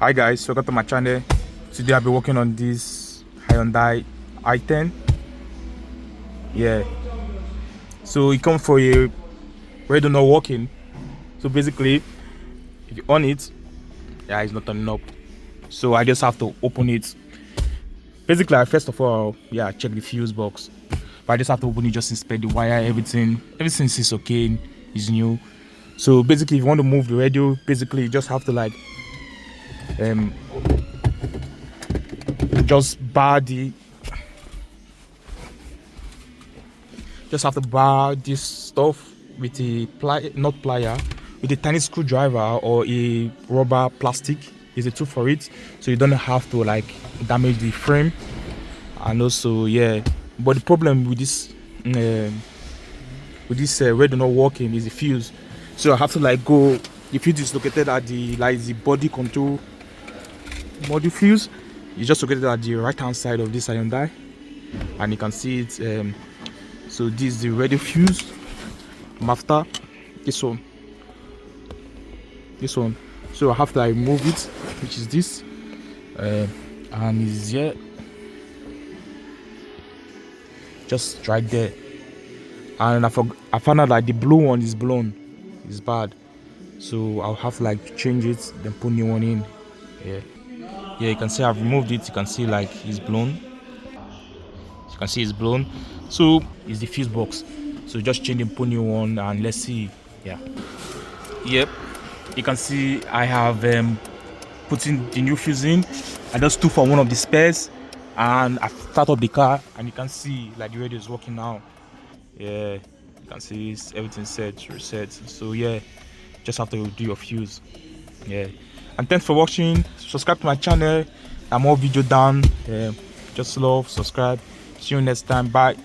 Hi guys, welcome to my channel. Today I'll be working on this Hyundai i10. Yeah, so it comes for a radio not working. So basically, if you on it, yeah, it's not turning up. So I just have to open it. Basically, first of all, yeah, check the fuse box. But I just have to open it, just inspect the wire, everything is okay, is new. So basically, if you want to move the radio, basically you just have to like just bar this stuff with a not plier, with a tiny screwdriver or a rubber plastic is a tool for it, so you don't have to like damage the frame. And also, yeah, but the problem with this radio not working is the fuse. So I have to like go, the fuse is located at the body control module fuse. It's just located at the right hand side of this Hyundai, and you can see it. So this is the radio fuse. After this one, so I have to like move it, which is this, and is here, just right there. And I found out like the blue one is blown, it's bad, so I'll have to like change it, then put new one in. Yeah, you can see I've removed it. You can see like it's blown. You can see it's blown. So it's the fuse box. So just change and put new one, and let's see. Yeah. Yep. You can see I have put in the new fuse in. I just took for one of the spares, and I start up the car, and you can see like the radio is working now. Yeah. You can see everything set, reset. So yeah, just have to do your fuse. Yeah. And thanks for watching. Subscribe to my channel. I'm more video down. Just love, subscribe. See you next time. Bye.